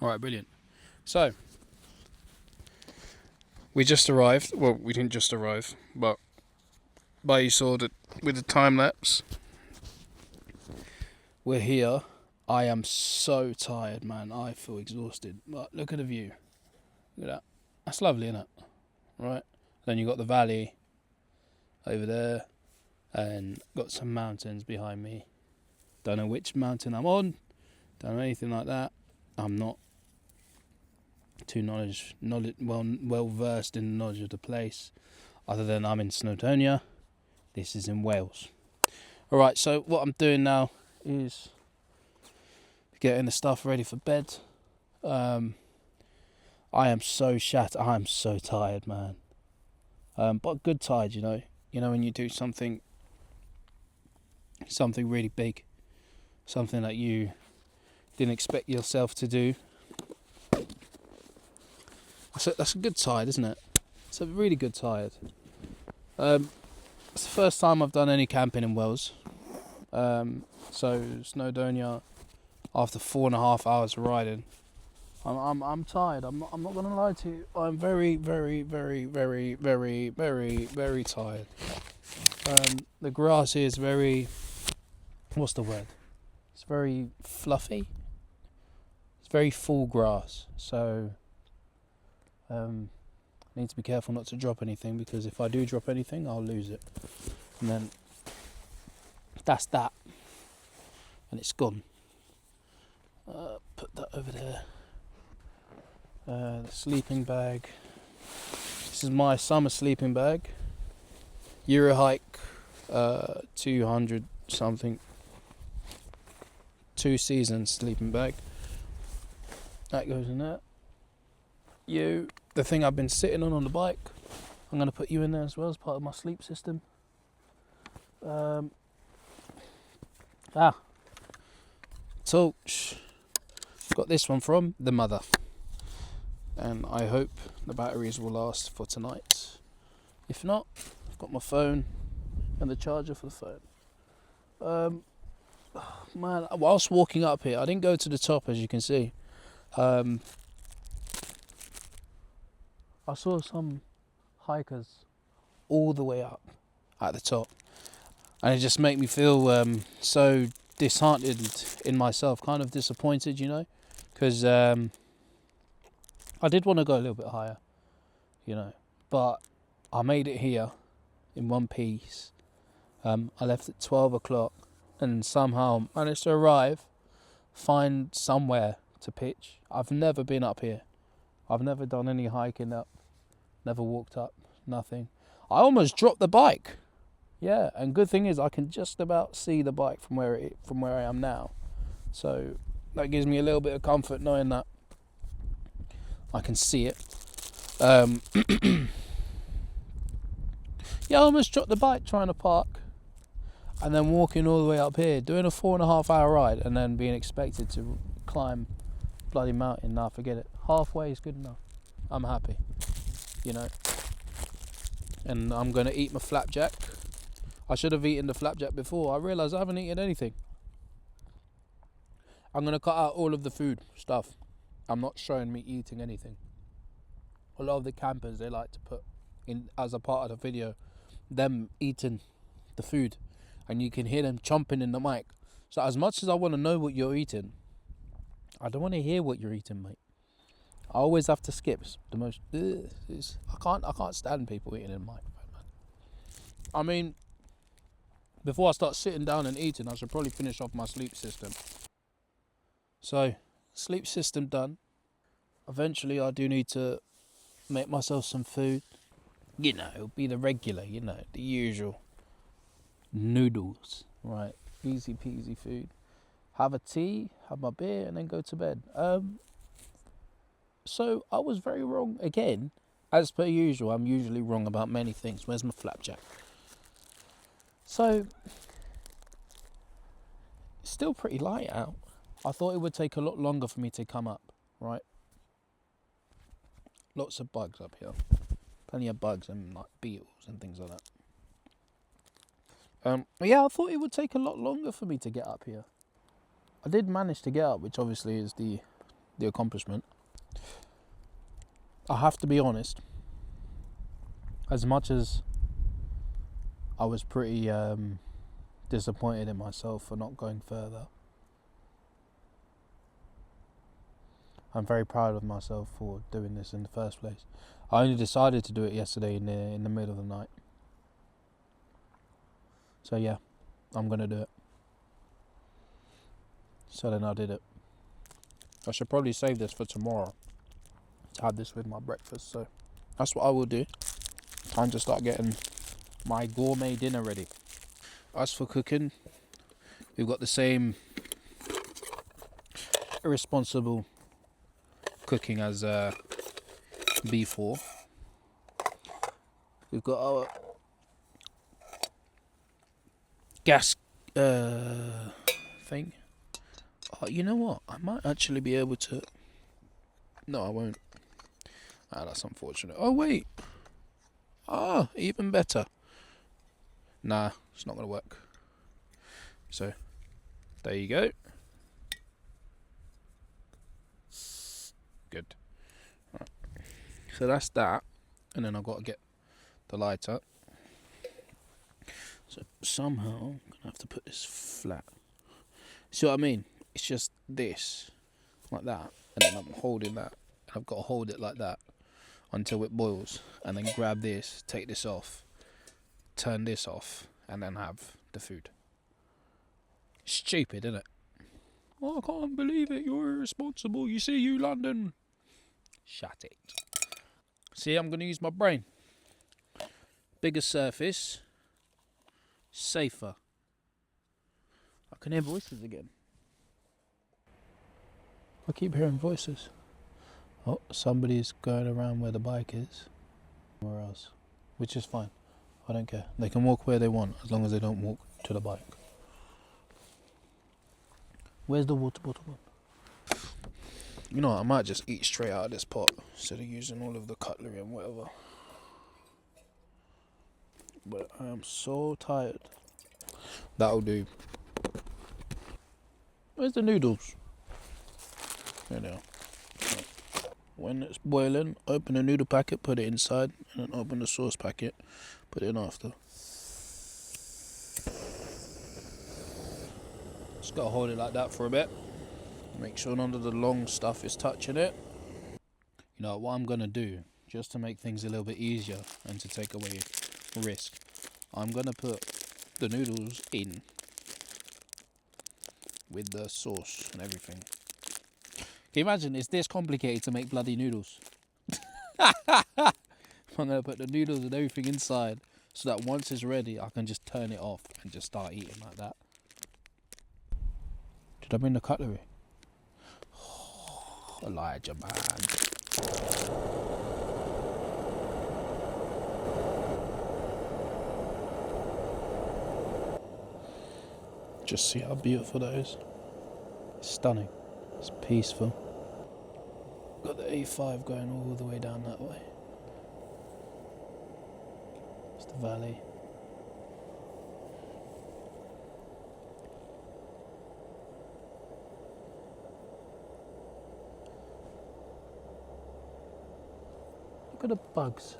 Alright, brilliant. So, we just arrived. Well, we didn't just arrive, but you saw that with the time lapse. We're here. I am so tired, man. I feel exhausted. But look at the view. Look at that. That's lovely, isn't it? Right. Then you got the valley over there, and got some mountains behind me. Don't know which mountain I'm on. Don't know anything like that. I'm not too well versed in the knowledge of the place, other than I'm in Snowdonia. This is in Wales. All right. So what I'm doing now is getting the stuff ready for bed. I am so shattered. I am so tired, man. But good tired, you know. You know when you do something really big, something that you didn't expect yourself to do. That's a good tired, isn't it? It's a really good tired. It's the first time I've done any camping in Wales. So Snowdonia, after 4.5 hours of riding, I'm tired. I'm not gonna lie to you. I'm very, very, very, very, very, very, very tired. The grass here is very, what's the word? It's very fluffy. It's very full grass. So I need to be careful not to drop anything, because if I do drop anything, I'll lose it. And then that's that. And it's gone. Put that over there. The sleeping bag. This is my summer sleeping bag. Eurohike 200 something. 2 seasons sleeping bag. That goes in there. The thing I've been sitting on the bike, I'm going to put you in there as well as part of my sleep system. Torch. Got this one from the mother, and I hope the batteries will last for tonight. If not, I've got my phone and the charger for the phone. Man, whilst walking up here, I didn't go to the top, as you can see. I saw some hikers all the way up at the top, and it just made me feel so disheartened in myself, kind of disappointed, you know, because I did want to go a little bit higher, you know, but I made it here in one piece. I left at 12 o'clock and somehow managed to arrive, find somewhere to pitch. I've never been up here. I've never done any hiking up, never walked up, nothing. I almost dropped the bike. Yeah, and good thing is I can just about see the bike from where I am now. So that gives me a little bit of comfort knowing that I can see it. Yeah, I almost dropped the bike trying to park, and then walking all the way up here, doing a 4.5 hour ride, and then being expected to climb bloody mountain. Nah, forget it. Halfway is good enough. I'm happy, you know. And I'm going to eat my flapjack. I should have eaten the flapjack before. I realised I haven't eaten anything. I'm going to cut out all of the food stuff. I'm not showing me eating anything. A lot of the campers, they like to put in as a part of the video them eating the food, and you can hear them chomping in the mic. So as much as I want to know what you're eating, I don't want to hear what you're eating, mate. I always have to skip. It's the most. I can't stand people eating in the microphone, man. I mean, before I start sitting down and eating, I should probably finish off my sleep system. So, sleep system done. Eventually, I do need to make myself some food. You know, it'll be the regular, you know, the usual. Noodles, right? Easy peasy food. Have a tea, have my beer, and then go to bed. So, I was very wrong again. As per usual, I'm usually wrong about many things. Where's my flapjack? So, it's still pretty light out. I thought it would take a lot longer for me to come up, right? Lots of bugs up here. Plenty of bugs and like beetles and things like that. Yeah, I thought it would take a lot longer for me to get up here. I did manage to get up, which obviously is the the accomplishment. I have to be honest, as much as I was pretty disappointed in myself for not going further, I'm very proud of myself for doing this in the first place. I only decided to do it yesterday in the middle of the night. So yeah, I'm gonna do it. So then I did it. I should probably save this for tomorrow to have this with my breakfast. So that's what I will do. Time to start getting my gourmet dinner ready. As for cooking, we've got the same irresponsible cooking as before. We've got our gas thing. Oh, you know what? I might actually be able to. No, I won't. Ah, that's unfortunate. Oh wait. Ah, even better. Nah, it's not gonna work. So, there you go. Good. Right. So that's that, and then I've got to get the lighter. So somehow I'm gonna have to put this flat. See what I mean? It's just this, like that, and then I'm holding that, and I've got to hold it like that until it boils, and then grab this, take this off, turn this off, and then have the food. Stupid, isn't it? Oh, I can't believe it. You're irresponsible. You see, you London. Shut it. See, I'm going to use my brain. Bigger surface. Safer. I can hear voices again. I keep hearing voices. Oh, somebody's going around where the bike is. Somewhere else. Which is fine. I don't care. They can walk where they want as long as they don't walk to the bike. Where's the water bottle gone? You know what, I might just eat straight out of this pot instead of using all of the cutlery and whatever. But I am so tired. That'll do. Where's the noodles? There they are. When it's boiling, open the noodle packet, put it inside, and then open the sauce packet, put it in after. Just gotta hold it like that for a bit. Make sure none of the long stuff is touching it. You know what I'm gonna do, just to make things a little bit easier and to take away risk, I'm gonna put the noodles in with the sauce and everything. Can you imagine it's this complicated to make bloody noodles? I'm gonna put the noodles and everything inside so that once it's ready I can just turn it off and just start eating like that. Did I bring the cutlery? Oh, Elijah, man. Just see how beautiful that is. It's stunning. It's peaceful. Got the A5 going all the way down that way. It's the valley. Look at the bugs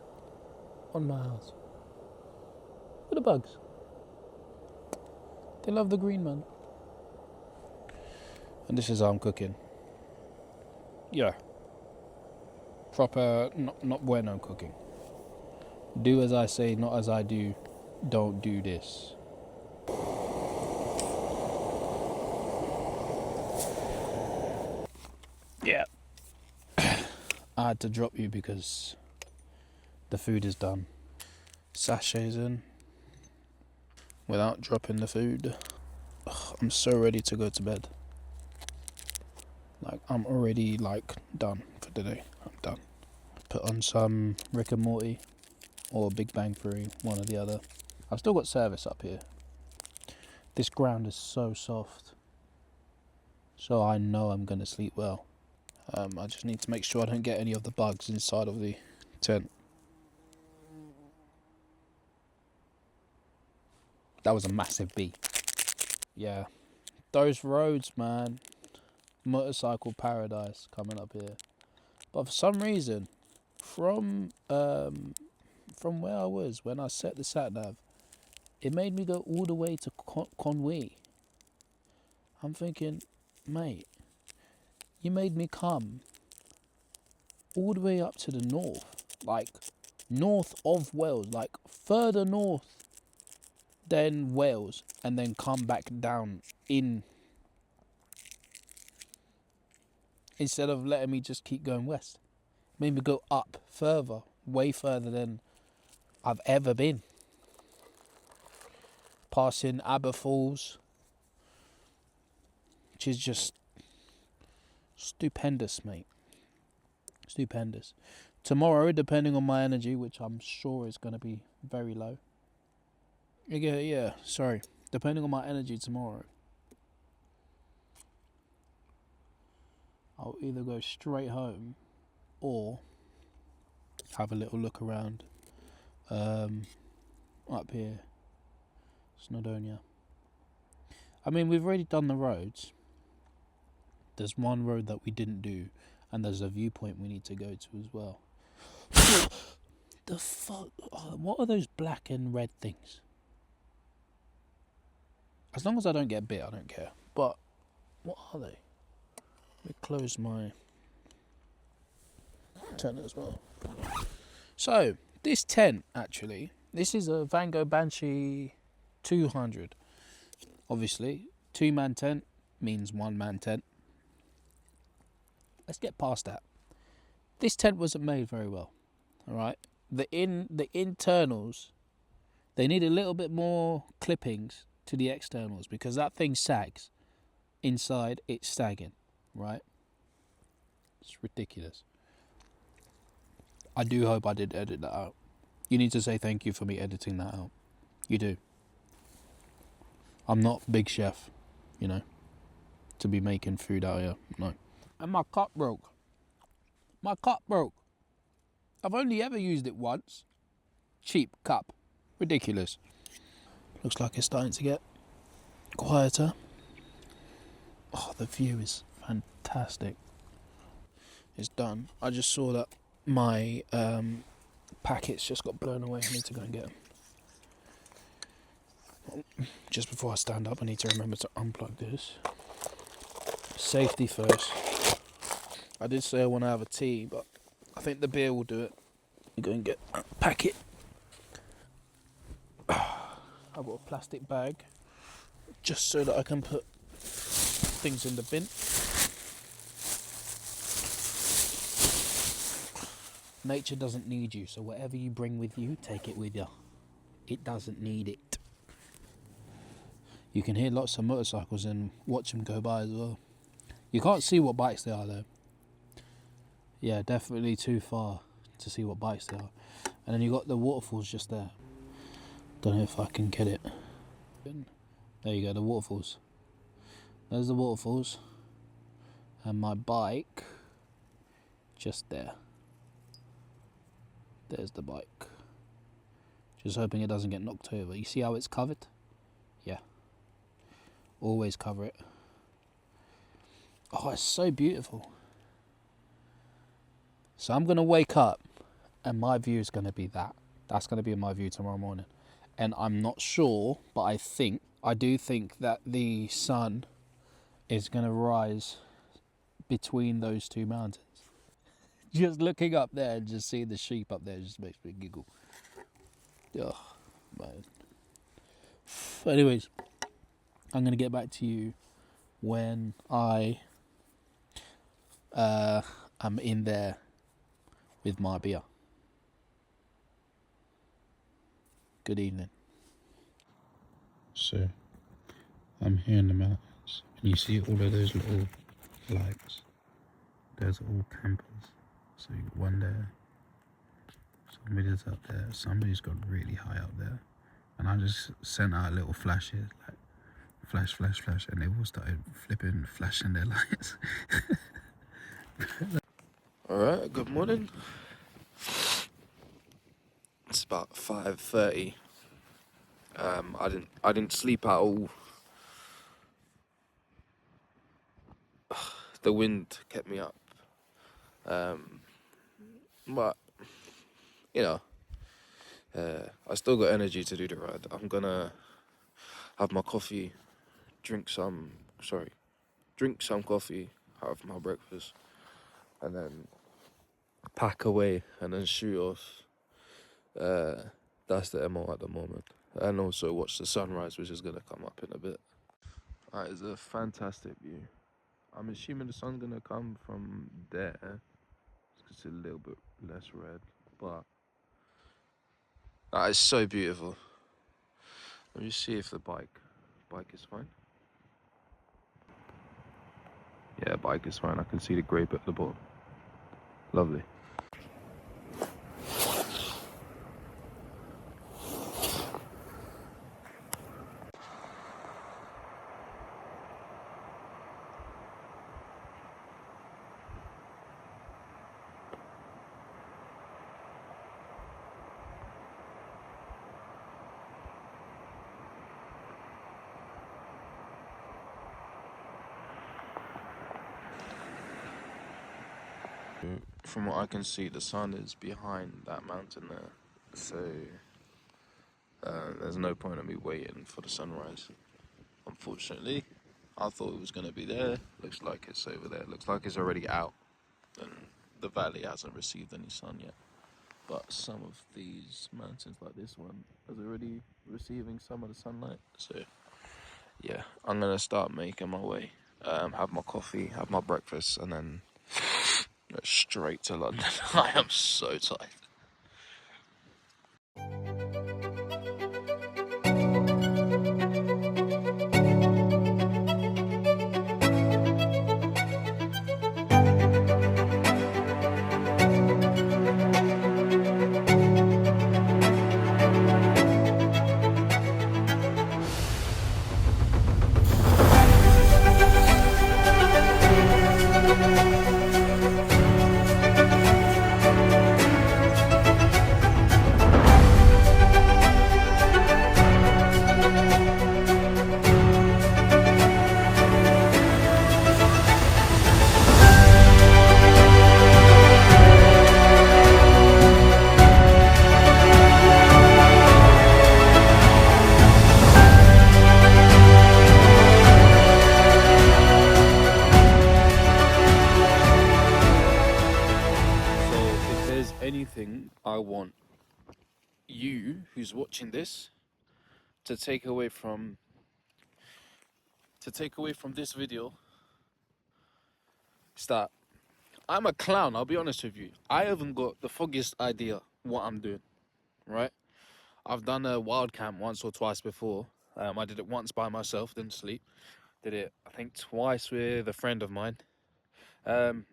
on my house. Look at the bugs. They love the green, man. And this is how I'm cooking. Yeah. Proper, not bueno cooking. Do as I say, not as I do. Don't do this. Yeah. I had to drop you because the food is done. Sachets in. Without dropping the food. Ugh, I'm so ready to go to bed. Like, I'm already, like, done for the day. I'm done. Put on some Rick and Morty or Big Bang Theory, one or the other. I've still got service up here. This ground is so soft. So I know I'm going to sleep well. I just need to make sure I don't get any of the bugs inside of the tent. That was a massive bee. Yeah. Those roads, man. motorcycle paradise coming up here. But for some reason, from where I was when I set the sat nav, it made me go all the way to Conwy. I'm thinking, mate, you made me come all the way up to the north, like north of Wales, like further north than Wales, and then come back down in, instead of letting me just keep going west. Made me go up further, way further than I've ever been. Passing Aberfalls, which is just stupendous, mate. Stupendous. Tomorrow, depending on my energy, which I'm sure is going to be very low. Sorry. Depending on my energy tomorrow, I'll either go straight home or have a little look around up here, Snowdonia. I mean, we've already done the roads. There's one road that we didn't do, and there's a viewpoint we need to go to as well. The fuck? Oh, what are those black and red things? As long as I don't get bit, I don't care. But what are they? Let me close my tent as well. So, this tent, actually, this is a Vango Banshee 200. Obviously, 2-man tent means 1-man tent. Let's get past that. This tent wasn't made very well. Alright? The internals, they need a little bit more clippings to the externals, because that thing sags. Inside, it's sagging. Right? It's ridiculous. I do hope I did edit that out. You need to say thank you for me editing that out. You do. I'm not big chef, you know, to be making food out here. No. And my cup broke. My cup broke. I've only ever used it once. Cheap cup. Ridiculous. Looks like it's starting to get quieter. Oh, the view is fantastic. It's done. I just saw that my packets just got blown away. I need to go and get them. Just before I stand up, I need to remember to unplug this. Safety first. I did say I want to have a tea, but I think the beer will do it. I'm going to get a packet. I've got a plastic bag just so that I can put things in the bin. Nature doesn't need you, so whatever you bring with you, take it with you. It doesn't need it. You can hear lots of motorcycles and watch them go by as well. You can't see what bikes they are though. Yeah, definitely too far to see what bikes they are. And then you got the waterfalls just there. Don't know if I can get it. There you go, the waterfalls. There's the waterfalls. And my bike just there. There's the bike. Just hoping it doesn't get knocked over. You see how it's covered? Yeah. Always cover it. Oh, it's so beautiful. So I'm going to wake up and my view is going to be that. That's going to be my view tomorrow morning. And I'm not sure, but I do think that the sun is going to rise between those two mountains. Just looking up there and just seeing the sheep up there just makes me giggle. Oh, man. Anyways, I'm going to get back to you when I am in there with my beer. Good evening. So, I'm here in the mountains, and you see all of those little lights. Those are all campers. So you got one there, somebody's up there, somebody's got really high up there, and I just sent out little flashes, like flash, flash, flash, and they all started flipping, flashing their lights. Alright, good morning. It's about 5:30. I didn't sleep at all. the wind kept me up. But you know, I still got energy to do the ride. I'm gonna have my coffee, drink some coffee, have my breakfast, and then pack away and then shoot off. That's the MO at the moment. And also watch the sunrise, which is gonna come up in a bit. That is a fantastic view. I'm assuming the sun's gonna come from there. It's a little bit less red, but that is so beautiful. Let me see if the bike is fine. Yeah, bike is fine. I can see the grey bit at the bottom. Lovely. From what I can see, the sun is behind that mountain there, so there's no point in me waiting for the sunrise. Unfortunately, I thought it was going to be there. Looks like it's over there. Looks like it's already out, and the valley hasn't received any sun yet. But some of these mountains, like this one, is already receiving some of the sunlight. So yeah, I'm gonna start making my way. Have my coffee, have my breakfast, and then go straight to London. I am so tired. Anything I want you who's watching this to take away from this video is that I'm a clown. I'll be honest with you. I haven't got the foggiest idea what I'm doing, right? I've done a wild camp once or twice before. I did it once by myself, didn't sleep. Did it, I think, twice with a friend of mine.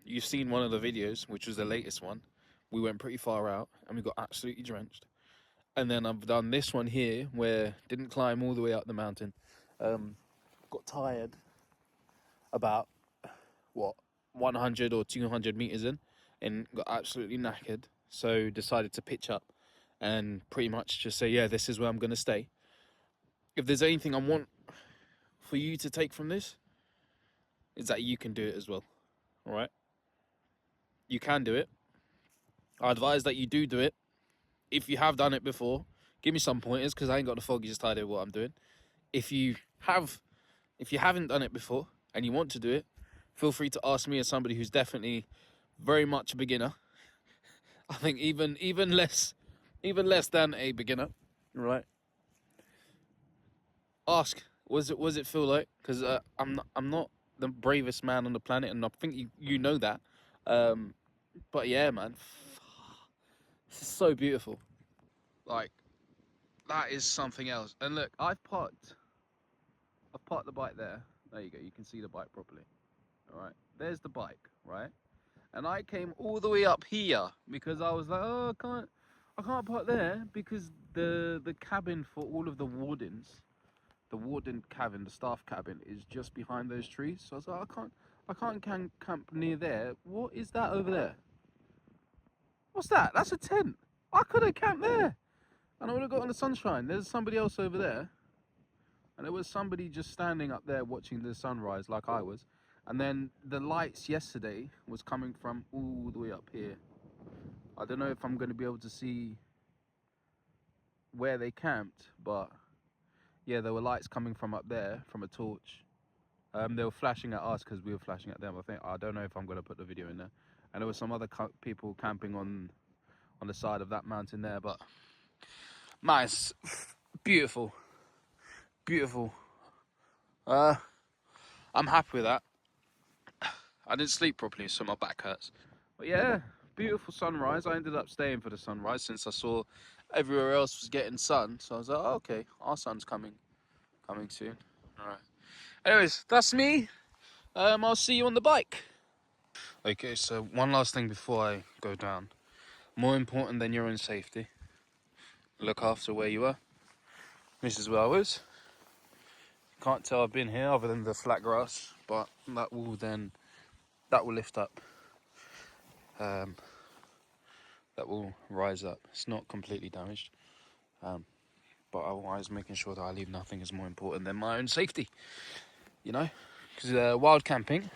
You've seen one of the videos, which was the latest one. We went pretty far out and we got absolutely drenched. And then I've done this one here where didn't climb all the way up the mountain. Got tired about, 100 or 200 meters in and got absolutely knackered. So decided to pitch up and pretty much just say, yeah, this is where I'm going to stay. If there's anything I want for you to take from this, is that you can do it as well. All right? You can do it. I advise that you do it. If you have done it before, give me some pointers because I ain't got the foggiest idea what I'm doing. If you haven't done it before and you want to do it, feel free to ask me as somebody who's definitely very much a beginner. I think even less than a beginner, right? Ask, was it feel like? Because I'm not the bravest man on the planet, and I think you know that. But yeah, man, this is so beautiful. Like, that is something else. And look, I've parked the bike there. There you go. You can see the bike properly. All right, there's the bike, right? And I came all the way up here because I was like, oh, I can't park there because the cabin for all of the wardens, the warden cabin, the staff cabin, is just behind those trees. So I was like, I can't camp near there. What is that over there? What's that? That's a tent. I could have camped there, and I would have got in the sunshine. There's somebody else over there, and there was somebody just standing up there watching the sunrise like I was. And then the lights yesterday was coming from all the way up here. I don't know if I'm going to be able to see where they camped, but yeah, there were lights coming from up there from a torch. They were flashing at us because we were flashing at them. I don't know if I'm going to put the video in there. And there were some other people camping on the side of that mountain there, but nice, beautiful, beautiful. I'm happy with that. I didn't sleep properly, so my back hurts. But yeah, beautiful sunrise. I ended up staying for the sunrise since I saw everywhere else was getting sun. So I was like, oh, okay, our sun's coming soon. All right. Anyways, that's me. I'll see you on the bike. Okay, so one last thing before I go down. More important than your own safety, look after where you are. This is where I was. Can't tell I've been here other than the flat grass, but that will lift up. That will rise up. It's not completely damaged, but otherwise making sure that I leave nothing is more important than my own safety, you know, because wild camping,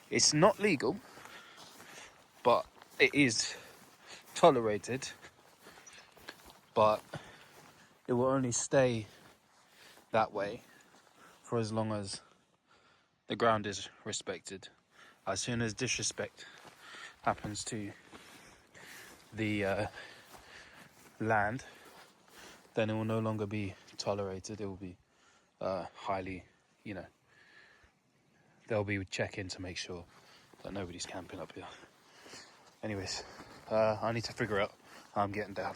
it's not legal, but it is tolerated, but it will only stay that way for as long as the ground is respected. As soon as disrespect happens to the land, then it will no longer be tolerated. It will be highly, you know, they'll be checking to make sure that nobody's camping up here. Anyways, I need to figure out how I'm getting down.